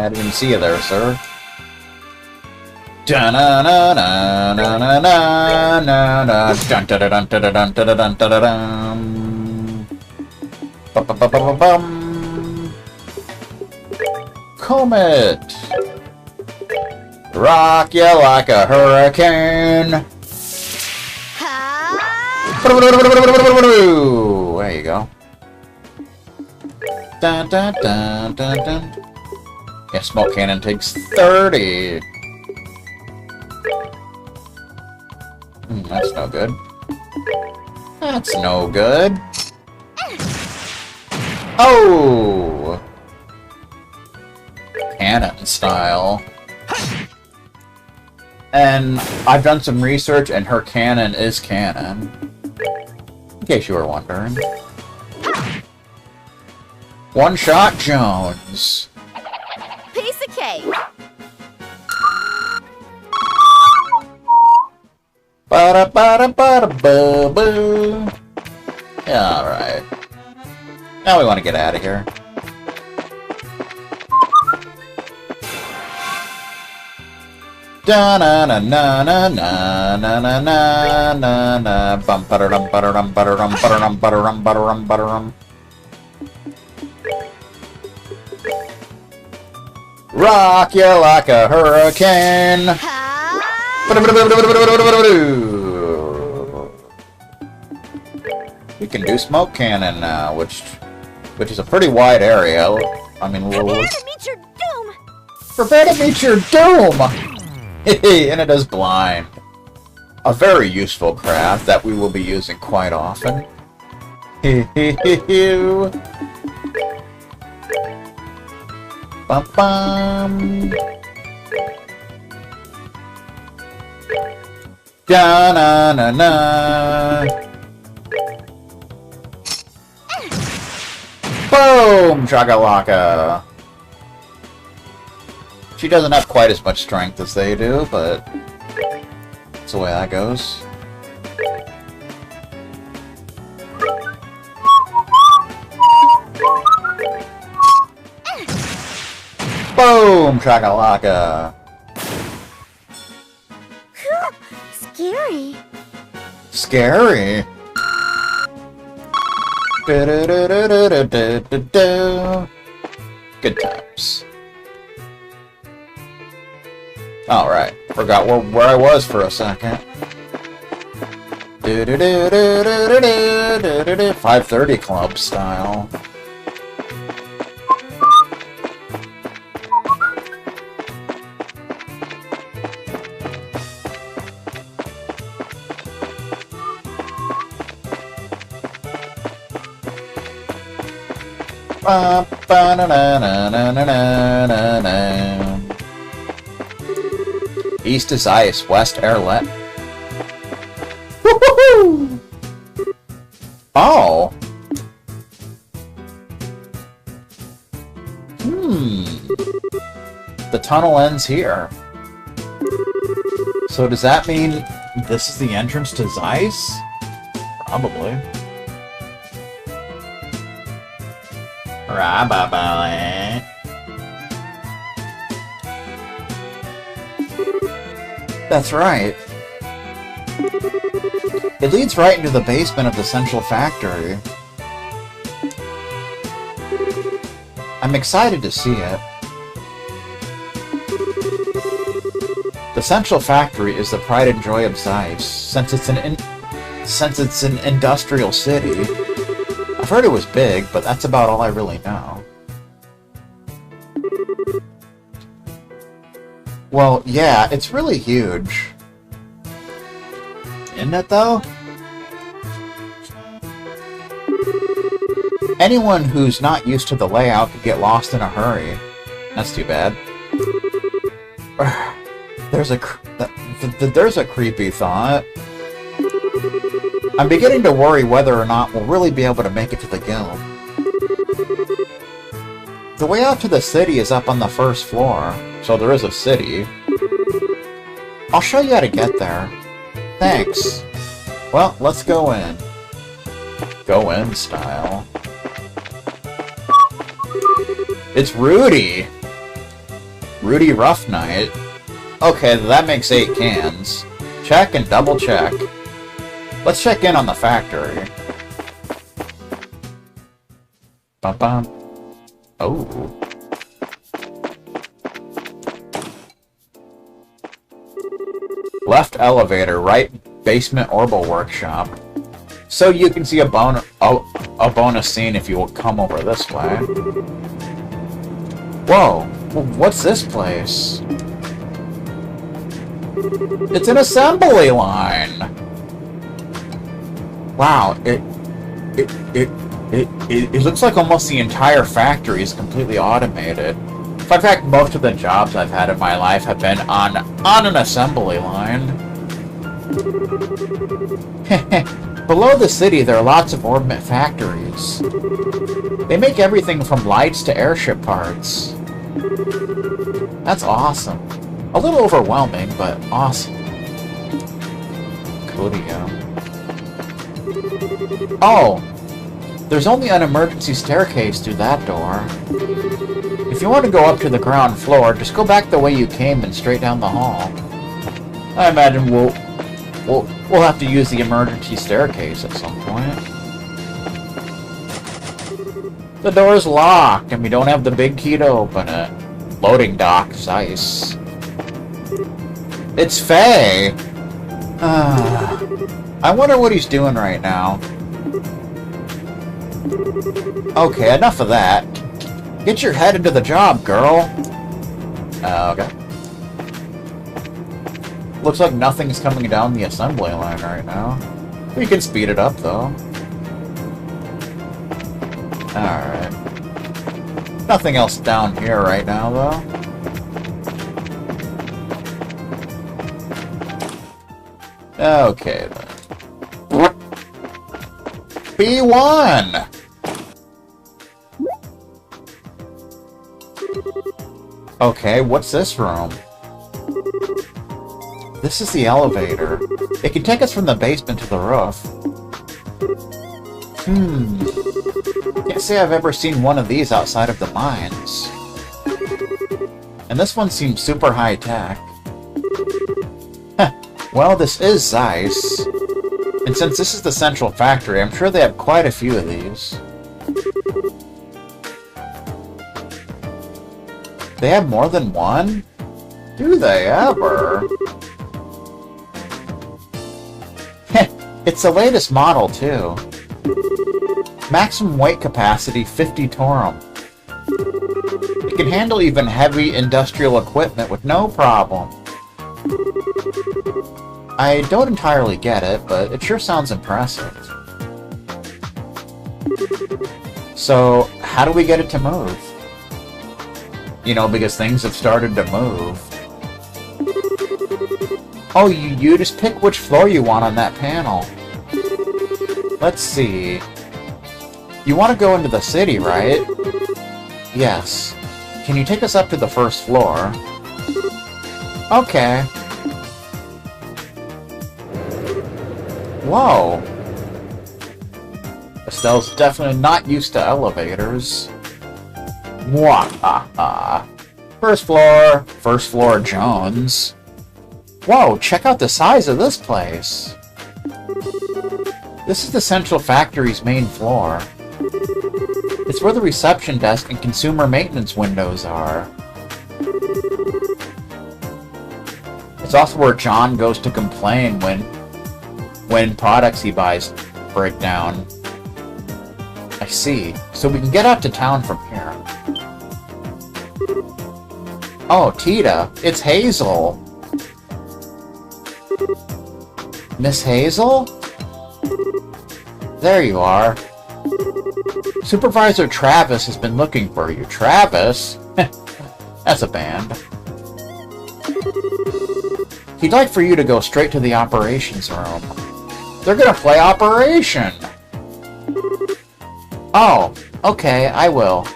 I didn't even see you there, sir. Dun na na na na na na na na dun dun dun dun dun dun dun dun dun. Bum bum bum bum bum. Comet. Rock you like a hurricane. There you go. Dun dun dun dun dun. Yeah, smoke cannon takes 30. That's no good. That's no good. Oh! Cannon style. And I've done some research, and her cannon is canon. In case you were wondering. One shot Jones. Piece of cake. Ba ba da ba boo boo. Yeah, alright. Now we want to get out of here. Da na na na na na na na na na na bum ba dum ba dum ba dum ba dum ba dum ba dum ba dum. Rock you like a hurricane. We can do smoke cannon now, which is a pretty wide area. I mean, Prepare to meet your doom. Prepare to meet your doom. And it is blind. A very useful craft that we will be using quite often. Bum bum. Da na na na. Boom! Chakalaka. She doesn't have quite as much strength as they do, but that's the way that goes. Boom! Chakalaka. Scary. Scary? Good times. Alright, forgot where I was for a second. 5:30 Club style. East is Zeiss, west airlet. Woohoo! Oh. The tunnel ends here. So does that mean this is the entrance to Zeiss? Probably. Probably. That's right. It leads right into the basement of the central factory. I'm excited to see it. The central factory is the pride and joy of Zeiss, since it's an industrial city. I've heard it was big, but that's about all I really know. Well, yeah, it's really huge. Isn't it, though? Anyone who's not used to the layout could get lost in a hurry. That's too bad. There's a creepy thought. I'm beginning to worry whether or not we'll really be able to make it to the guild. The way out to the city is up on the first floor, so there is a city. I'll show you how to get there. Thanks. Well, let's go in. Go in style. It's Rudy! Rudy Rough Night. Okay, that makes 8 cans. Check and double check. Let's check in on the factory. Bum-bum. Oh. Left elevator, right basement orbital workshop. So you can see a bonus scene if you will come over this way. Whoa, what's this place? It's an assembly line! Wow, it looks like almost the entire factory is completely automated. Fun fact, most of the jobs I've had in my life have been on an assembly line. Below the city, there are lots of orbit factories. They make everything from lights to airship parts. That's awesome. A little overwhelming, but awesome. Coolio. Oh! There's only an emergency staircase through that door. If you want to go up to the ground floor, just go back the way you came and straight down the hall. I imagine we'll have to use the emergency staircase at some point. The door's locked, and we don't have the big key to open it. Loading dock, Zeiss. It's Faye! I wonder what he's doing right now. Okay, enough of that. Get your head into the job, girl! Okay. Looks like nothing's coming down the assembly line right now. We can speed it up, though. Alright. Nothing else down here right now, though. Okay, then. B1! Okay, what's this room? This is the elevator. It can take us from the basement to the roof. Can't say I've ever seen one of these outside of the mines. And this one seems super high-tech. Well, this is Zeiss. And since this is the central factory, I'm sure they have quite a few of these. They have more than one? Do they ever? It's the latest model, too. Maximum weight capacity 50 torum. It can handle even heavy industrial equipment with no problem. I don't entirely get it, but it sure sounds impressive. So, how do we get it to move? You know, because things have started to move. Oh, you just pick which floor you want on that panel. Let's see. You want to go into the city, right? Yes. Can you take us up to the first floor? Okay. Whoa. Estelle's definitely not used to elevators. Mwahaha. First floor Jones. Whoa, check out the size of this place. This is the central factory's main floor. It's where the reception desk and consumer maintenance windows are. It's also where John goes to complain when products he buys break down. I see. So we can get out to town from here. Oh, Tita, it's Hazel. Miss Hazel? There you are. Supervisor Travis has been looking for you. Travis? That's a band. He'd like for you to go straight to the operations room. They're gonna play Operation! Oh, okay, I will.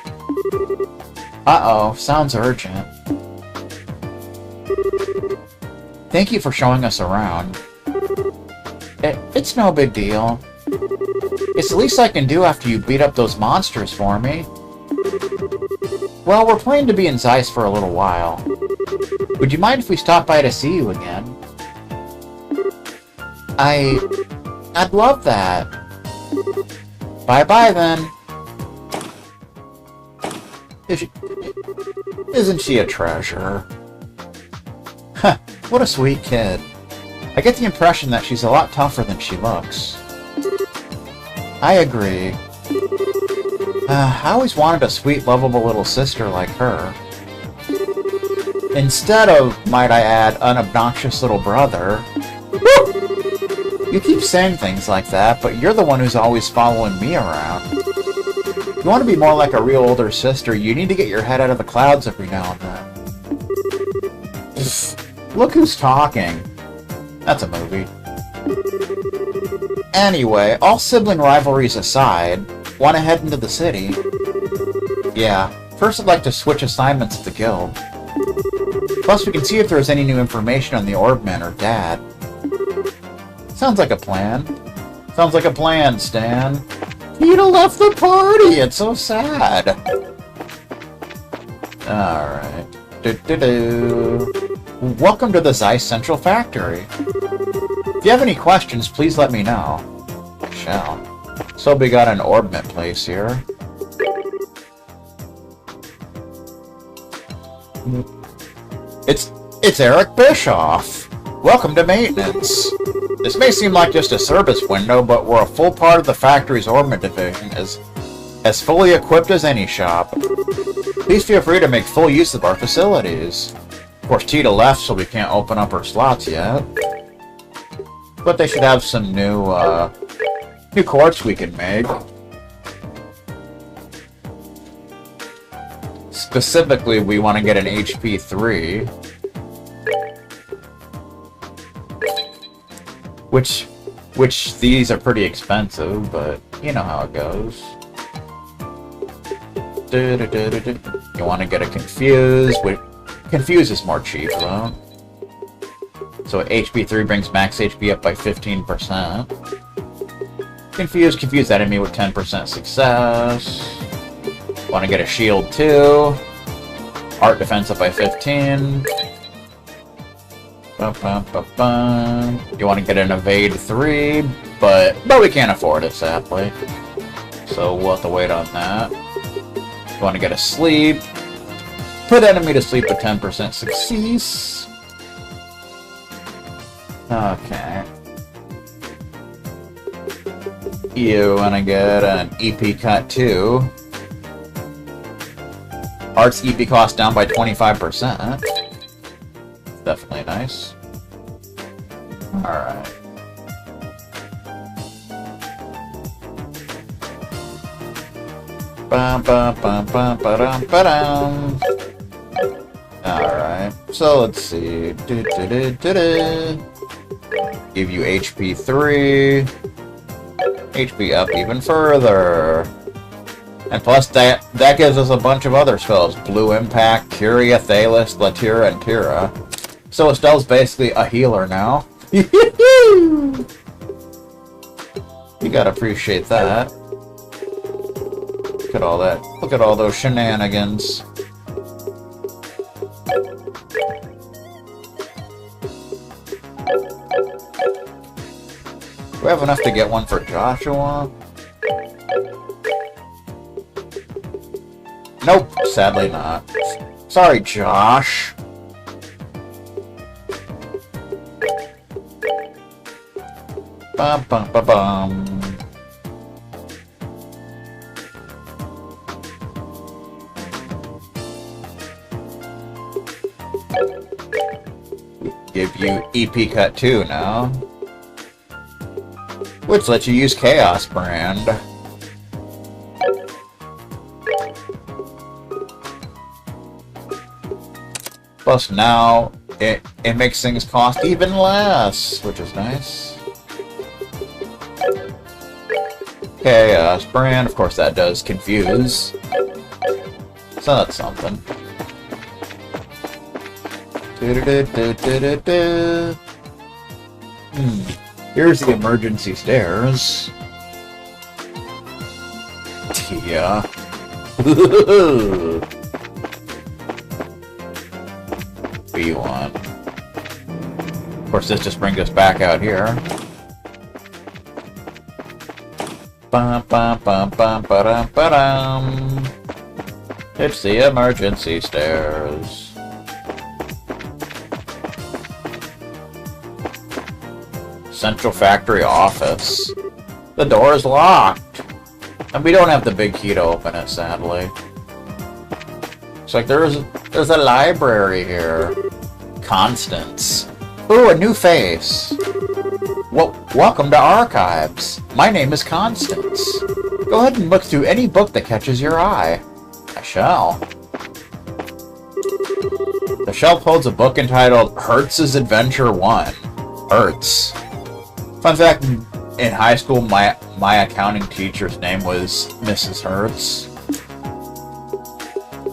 Uh-oh, sounds urgent. Thank you for showing us around. It's no big deal. It's the least I can do after you beat up those monsters for me. Well, we're planning to be in Zeiss for a little while. Would you mind if we stop by to see you again? I'd love that. Bye-bye, then. Isn't she a treasure? Huh, what a sweet kid. I get the impression that she's a lot tougher than she looks. I agree. I always wanted a sweet, lovable little sister like her. Instead of, might I add, an obnoxious little brother. You keep saying things like that, but you're the one who's always following me around. If you want to be more like a real older sister, you need to get your head out of the clouds every now and then. Look who's talking. That's a movie. Anyway, all sibling rivalries aside, want to head into the city? Yeah, first I'd like to switch assignments at the guild. Plus we can see if there's any new information on the Orbman or Dad. Sounds like a plan. Sounds like a plan, Stan. Peter left the party! It's so sad! Alright. Welcome to the Zeiss Central Factory. If you have any questions, please let me know. Shall. So we got an Orbment place here. It's Eric Bischoff! Welcome to maintenance! This may seem like just a service window, but we're a full part of the factory's Orbment division, as fully equipped as any shop. Please feel free to make full use of our facilities. Of course, Tita left, so we can't open up her slots yet. But they should have some new quartz we can make. Specifically, we want to get an HP 3. Which these are pretty expensive, but you know how it goes. You want to get a Confuse. Confuse is more cheap, though. So HP 3 brings max HP up by 15%. Confuse enemy with 10% success. Want to get a Shield 2. Art defense up by 15. You want to get an Evade 3, but we can't afford it, sadly. So we'll have to wait on that. You want to get a Sleep. Put enemy to sleep with 10% success. Okay. You want to get an EP Cut 2. Art's EP cost down by 25%. Definitely nice. Alright. Alright, so let's see. Give you HP 3. HP up even further. And plus that gives us a bunch of other spells. Blue Impact, Curia, Thalis, Latira, and Tira. So Estelle's basically a healer now. You gotta appreciate that. Look at all that. Look at all those shenanigans. Do we have enough to get one for Joshua? Nope, sadly not. Sorry, Josh. Bum bum bum bum. Give you EP Cut 2 now. Which lets you use Chaos Brand. Plus now, it makes things cost even less, which is nice. Chaos Brand, of course that does Confuse. So that's something. Here's the emergency stairs. Yeah. be one. Of course, this just brings us back out here. Bum, bum, bum, bum, ba-dum, ba-dum. It's the emergency stairs. Central factory office. The door is locked. And we don't have the big key to open it, sadly. Looks like there's a library here. Constance. Ooh, a new face. Welcome to Archives. My name is Constance. Go ahead and look through any book that catches your eye. I shall. The shelf holds a book entitled Hertz's Adventure 1. Hertz. Fun fact, in high school, my accounting teacher's name was Mrs. Hertz.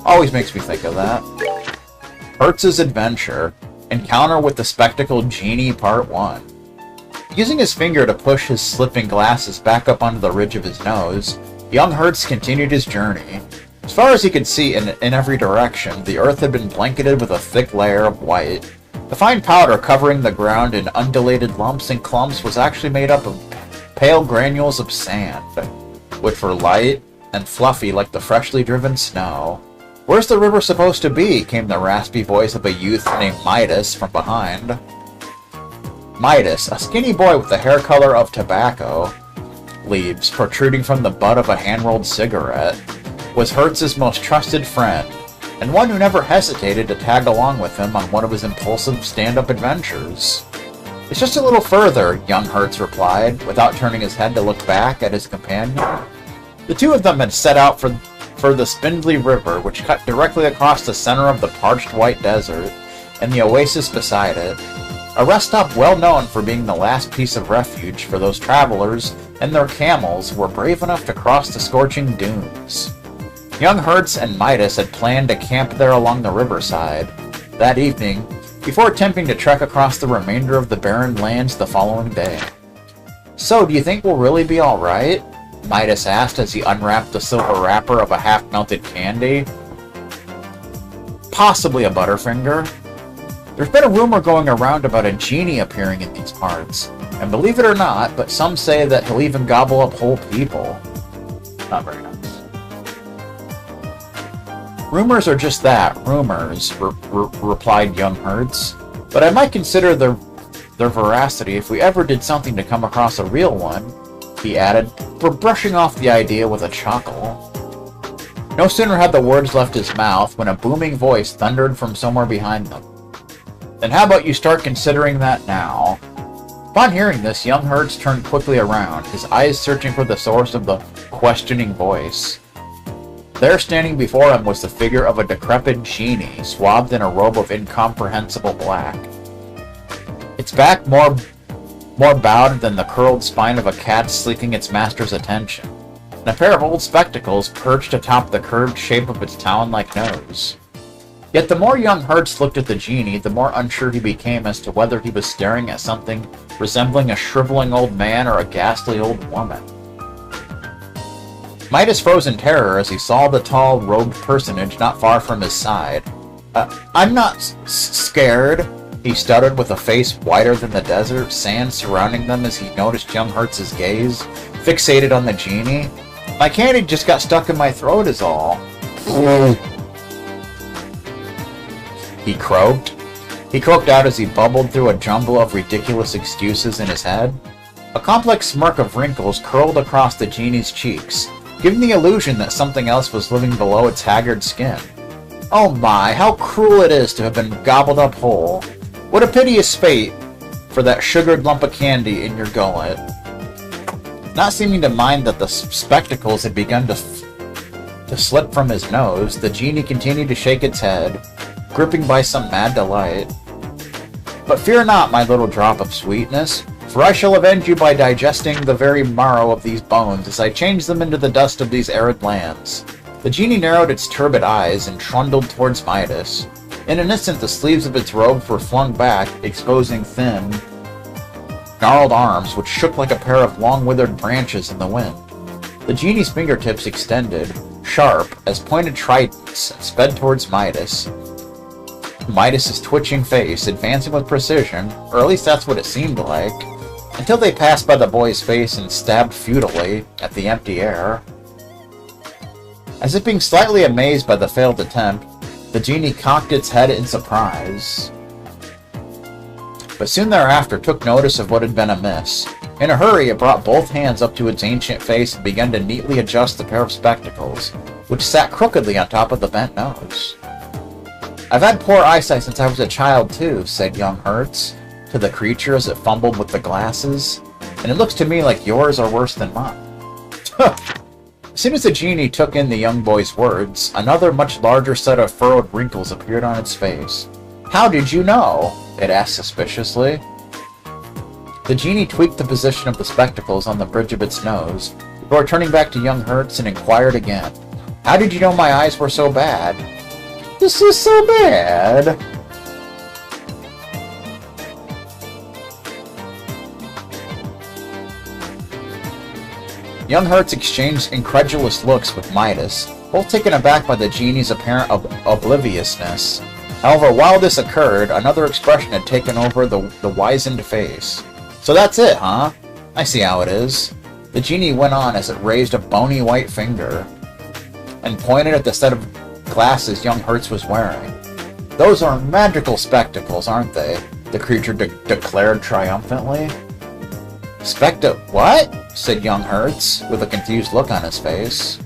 Always makes me think of that. Hertz's Adventure. Encounter with the Spectacled Genie Part 1. Using his finger to push his slipping glasses back up onto the ridge of his nose, young Hertz continued his journey. As far as he could see in every direction, the earth had been blanketed with a thick layer of white. The fine powder covering the ground in undulated lumps and clumps was actually made up of pale granules of sand, which were light and fluffy like the freshly driven snow. "Where's the river supposed to be?" came the raspy voice of a youth named Midas from behind. Midas, a skinny boy with the hair color of tobacco leaves protruding from the butt of a hand-rolled cigarette, was Hertz's most trusted friend, and one who never hesitated to tag along with him on one of his impulsive stand-up adventures. "It's just a little further," young Hertz replied, without turning his head to look back at his companion. The two of them had set out for the spindly river, which cut directly across the center of the parched white desert, and the oasis beside it. A rest stop well known for being the last piece of refuge for those travelers and their camels who were brave enough to cross the scorching dunes. Young Hertz and Midas had planned to camp there along the riverside that evening, before attempting to trek across the remainder of the barren lands the following day. "So, do you think we'll really be alright?" Midas asked as he unwrapped the silver wrapper of a half-melted candy. "Possibly a Butterfinger. There's been a rumor going around about a genie appearing in these parts, and believe it or not, but some say that he'll even gobble up whole people." Not very nice. "Rumors are just that, rumors," replied young Hertz. "But I might consider their veracity if we ever did something to come across a real one," he added, brushing off the idea with a chuckle. No sooner had the words left his mouth when a booming voice thundered from somewhere behind them. "Then how about you start considering that now?" Upon hearing this, young Hertz turned quickly around, his eyes searching for the source of the questioning voice. There, standing before him, was the figure of a decrepit genie, swathed in a robe of incomprehensible black. Its back more bowed than the curled spine of a cat seeking its master's attention, and a pair of old spectacles perched atop the curved shape of its talon-like nose. Yet the more young Hertz looked at the genie, the more unsure he became as to whether he was staring at something resembling a shriveling old man or a ghastly old woman. Midas froze in terror as he saw the tall, robed personage not far from his side. I'm not scared," he stuttered with a face whiter than the desert sand surrounding them as he noticed young Hertz's gaze, fixated on the genie. "My candy just got stuck in my throat is all." He croaked. He croaked out as he bubbled through a jumble of ridiculous excuses in his head. A complex smirk of wrinkles curled across the genie's cheeks, giving the illusion that something else was living below its haggard skin. "Oh my, how cruel it is to have been gobbled up whole. What a piteous fate for that sugared lump of candy in your gullet." Not seeming to mind that the spectacles had begun to slip from his nose, the genie continued to shake its head, gripping by some mad delight. "But fear not, my little drop of sweetness, for I shall avenge you by digesting the very marrow of these bones as I change them into the dust of these arid lands." The genie narrowed its turbid eyes and trundled towards Midas. In an instant, the sleeves of its robes were flung back, exposing thin, gnarled arms which shook like a pair of long withered branches in the wind. The genie's fingertips extended, sharp as pointed tridents, and sped towards Midas. Midas's twitching face, advancing with precision, or at least that's what it seemed like, until they passed by the boy's face and stabbed futilely at the empty air. As if being slightly amazed by the failed attempt, the genie cocked its head in surprise. But soon thereafter took notice of what had been amiss. In a hurry, it brought both hands up to its ancient face and began to neatly adjust the pair of spectacles, which sat crookedly on top of the bent nose. "I've had poor eyesight since I was a child, too," said young Hertz to the creature as it fumbled with the glasses, "and it looks to me like yours are worse than mine." As soon as the genie took in the young boy's words, another much larger set of furrowed wrinkles appeared on its face. "How did you know?" it asked suspiciously. The genie tweaked the position of the spectacles on the bridge of its nose, before turning back to young Hertz and inquired again, "How did you know my eyes were so bad?" "This is so bad." Young Hertz exchanged incredulous looks with Midas, both taken aback by the genie's apparent obliviousness. However, while this occurred, another expression had taken over the wizened face. "So that's it, huh? I see how it is." The genie went on as it raised a bony white finger and pointed at the set of glasses young Hertz was wearing. "Those are magical spectacles, aren't they?" the creature declared triumphantly. What?" said young Hertz, with a confused look on his face.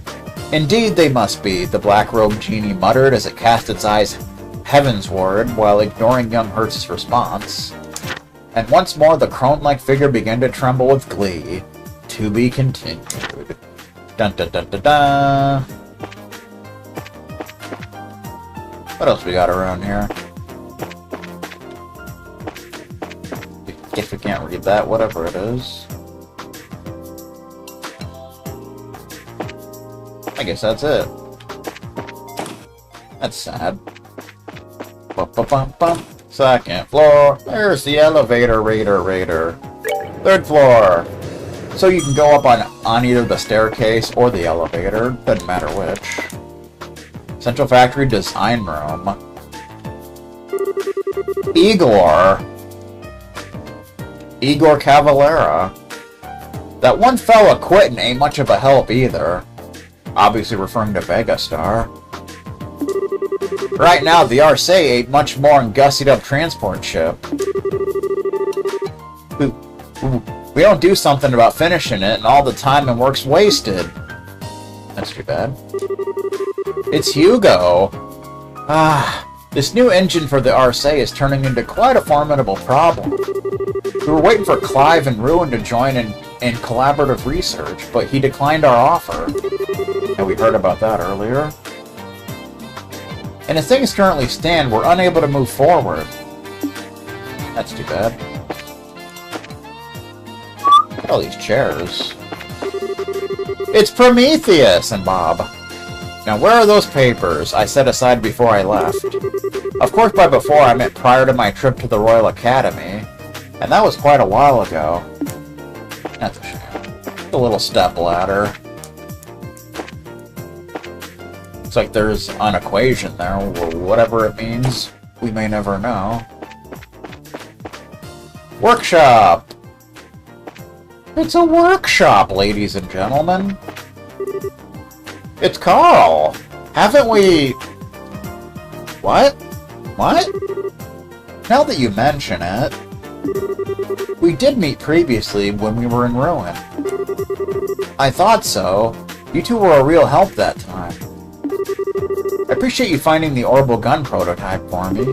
"Indeed they must be," the black-robed genie muttered as it cast its eyes heavensward while ignoring young Hertz's response. And once more the crone-like figure began to tremble with glee. To be continued. Dun dun dun dun dun. What else we got around here? If we can't read that, whatever it is. I guess that's it. That's sad. Bum. Second floor. There's the elevator, Raider. Third floor. So you can go up on either the staircase or the elevator. Doesn't matter which. Central Factory Design Room. Igor Cavalera. That one fella quit and ain't much of a help either. Obviously referring to Vegastar. Right now, the RC ain't much more than gussied up transport ship. We don't do something about finishing it, and all the time and work's wasted. That's too bad. It's Hugo. This new engine for the RC is turning into quite a formidable problem. We were waiting for Clive and Ruin to join in collaborative research, but he declined our offer. And we heard about that earlier. And as things currently stand, we're unable to move forward. That's too bad. Look at all these chairs. It's Prometheus and Bob. Now, where are those papers I set aside before I left? Of course, by before, I meant prior to my trip to the Royal Academy. And that was quite a while ago. That's a shame. A little step ladder. Looks like there's an equation there, or whatever it means. We may never know. Workshop! It's a workshop, ladies and gentlemen. It's Carl! Haven't we... What? Now that you mention it... We did meet previously when we were in Ruin. I thought so. You two were a real help that time. I appreciate you finding the orbital gun prototype for me.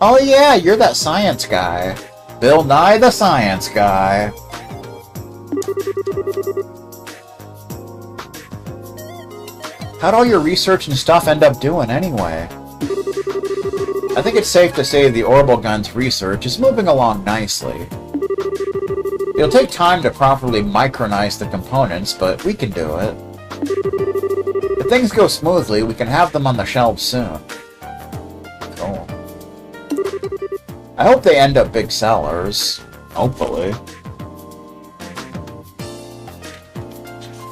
Oh yeah, you're that science guy. Bill Nye the Science Guy. How'd all your research and stuff end up doing anyway? I think it's safe to say the orbital gun's research is moving along nicely. It'll take time to properly micronize the components, but we can do it. If things go smoothly, we can have them on the shelves soon. Cool. I hope they end up big sellers. Hopefully.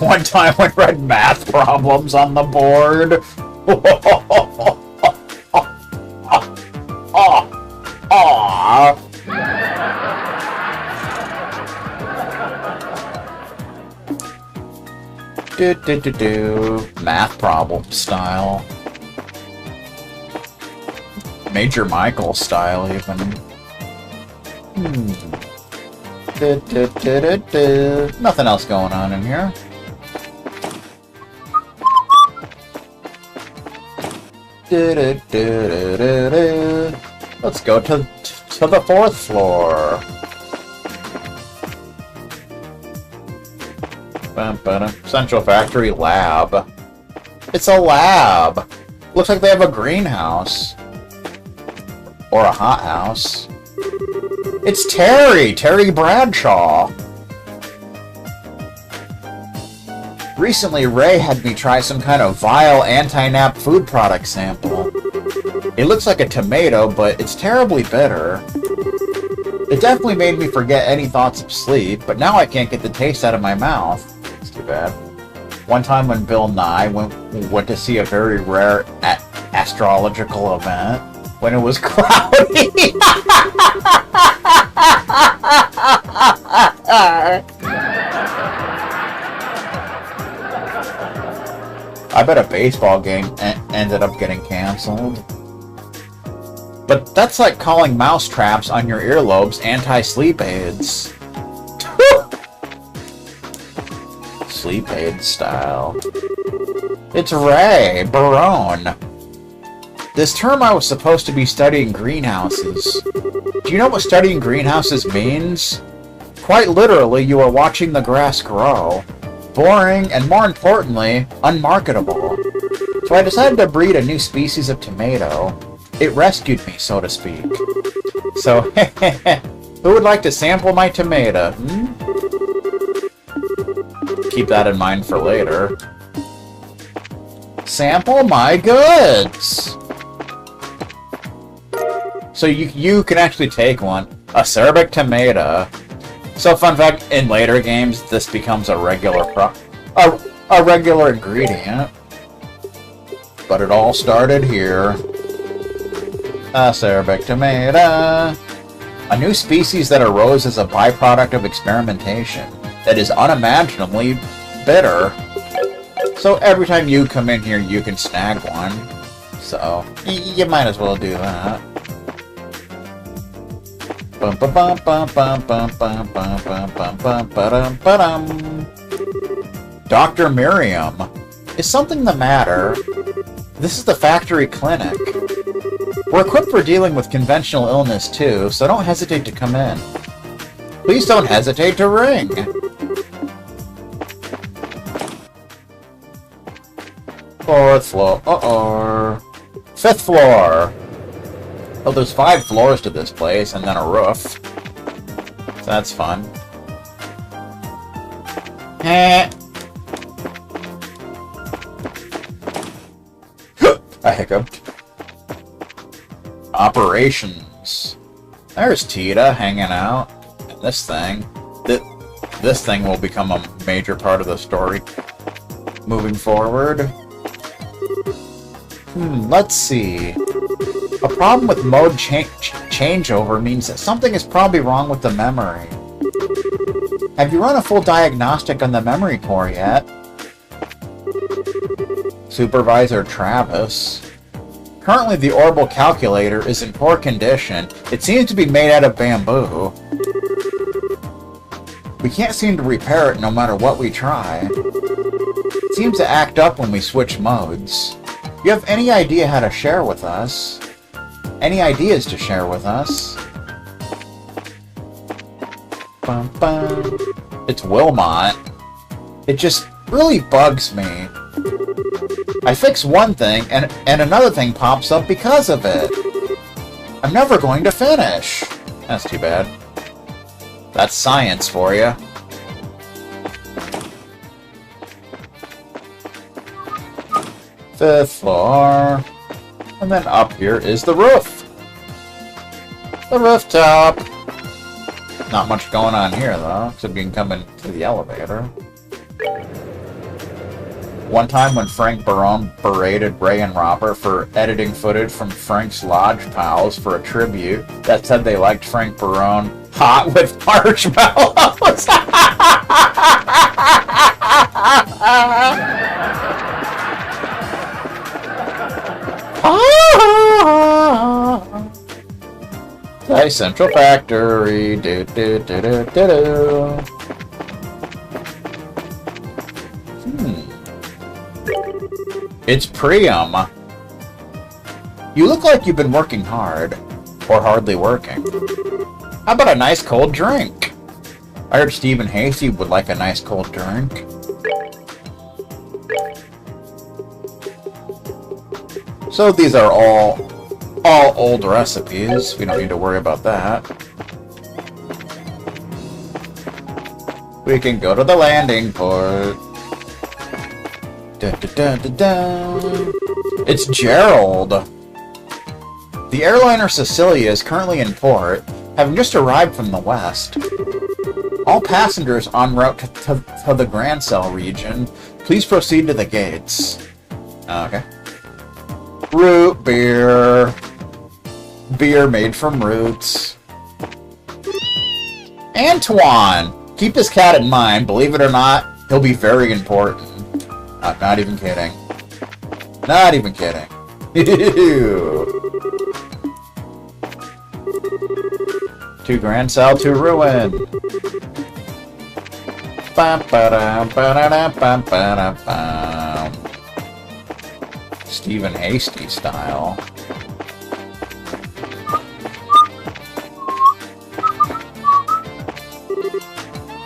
One time we read math problems on the board. Aw. Math problem style. Major Michael style, even. Nothing else going on in here. Let's go to the 4th floor. Central Factory Lab. It's a lab. Looks like they have a greenhouse. Or a hothouse. It's Terry Bradshaw. Recently, Ray had me try some kind of vile anti-nap food product sample. It looks like a tomato, but it's terribly bitter. It definitely made me forget any thoughts of sleep, but now I can't get the taste out of my mouth. It's too bad. One time when Bill Nye went to see a very rare astrological event, when it was cloudy. I bet a baseball game ended up getting canceled. But that's like calling mouse traps on your earlobes anti-sleep aids. Sleep aid style. It's Ray Barone. This term I was supposed to be studying greenhouses. Do you know what studying greenhouses means? Quite literally, you are watching the grass grow. Boring, and more importantly, unmarketable. So I decided to breed a new species of tomato. It rescued me, so to speak. So, who would like to sample my tomato? Keep that in mind for later. Sample my goods! So you can actually take one. Acerbic tomato. So fun fact, in later games, this becomes a regular a regular ingredient. But it all started here. Acerbic tomato. A new species that arose as a byproduct of experimentation that is unimaginably bitter. So every time you come in here, you can snag one. So you might as well do that. Dr. Miriam. Is something the matter? This is the factory clinic. We're equipped for dealing with conventional illness too, so don't hesitate to come in. Please don't hesitate to ring. Fourth floor. Fifth floor. Oh, there's 5 floors to this place, and then a roof. So that's fun. I hiccuped. Operations. There's Tita hanging out. And this thing. This thing will become a major part of the story moving forward. Let's see. A problem with mode changeover means that something is probably wrong with the memory. Have you run a full diagnostic on the memory core yet? Supervisor Travis. Currently the orbital calculator is in poor condition. It seems to be made out of bamboo. We can't seem to repair it no matter what we try. It seems to act up when we switch modes. You have any idea how to share with us? Any ideas to share with us? Bum, bum. It's Wilmot. It just really bugs me. I fix one thing, and another thing pops up because of it. I'm never going to finish. That's too bad. That's science for you. Fifth floor. And then up here is the roof. The rooftop. Not much going on here, though, except you can come into the elevator. One time when Frank Barone berated Ray and Robert for editing footage from Frank's Lodge Pals for a tribute that said they liked Frank Barone hot with marshmallows. Zeiss Central Factory. Do, do, do, do, do, do. It's Priam. You look like you've been working hard. Or hardly working. How about a nice cold drink? I heard Stephen Hasty would like a nice cold drink. So these are all old recipes. We don't need to worry about that. We can go to the landing port. Dun, dun, dun, dun, dun. It's Gerald. The airliner Cecilia is currently in port, having just arrived from the west. All passengers en route to the Grand Cell region, please proceed to the gates. Okay. Root beer. Beer made from roots. Antoine! Keep this cat in mind. Believe it or not, he'll be very important. Not even kidding. Not even kidding. To Grand Cell to ruin. Stephen Hasty style.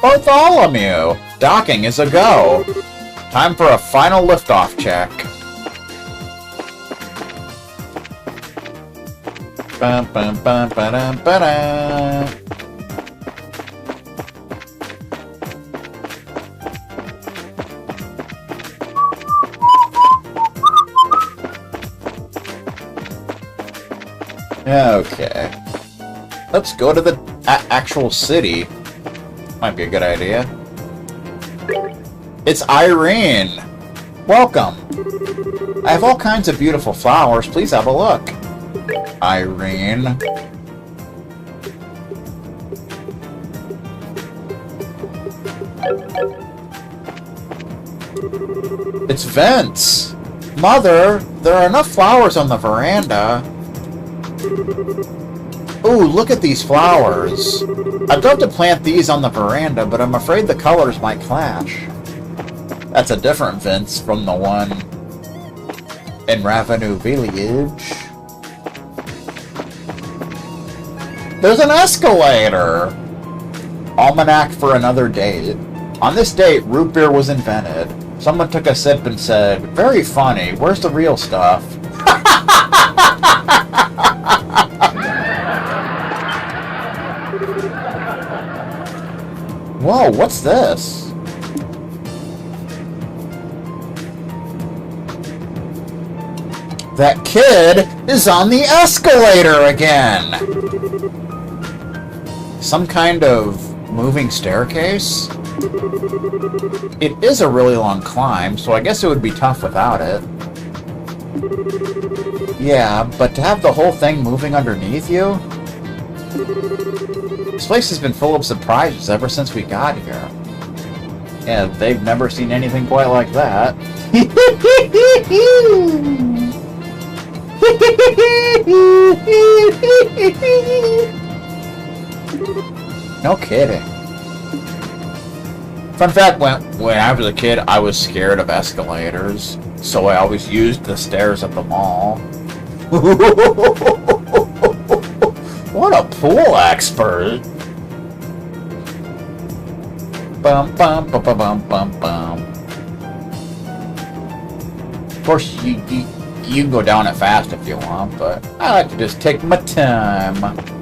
Bartholomew! Docking is a go. Time for a final liftoff check. Bum, bum, bum, ba-dum, ba-dum. Okay. Let's go to the actual city. Might be a good idea. It's Irene! Welcome! I have all kinds of beautiful flowers. Please have a look. Irene. It's Vince! Mother, there are enough flowers on the veranda. Ooh, look at these flowers. I'd love to plant these on the veranda, but I'm afraid the colors might clash. That's a different Vince from the one in Ravenue Village. There's an escalator! Almanac for another date. On this date, root beer was invented. Someone took a sip and said, "Very funny, where's the real stuff?" Whoa, what's this? That kid is on the escalator again! Some kind of moving staircase? It is a really long climb, so I guess it would be tough without it. Yeah, but to have the whole thing moving underneath you? This place has been full of surprises ever since we got here. Yeah, they've never seen anything quite like that. No kidding. Fun fact, when I was a kid, I was scared of escalators, so I always used the stairs at the mall. What a pool expert! Bum bum bum bum bum bum bum. Of course, you can go down it fast if you want, but I like to just take my time.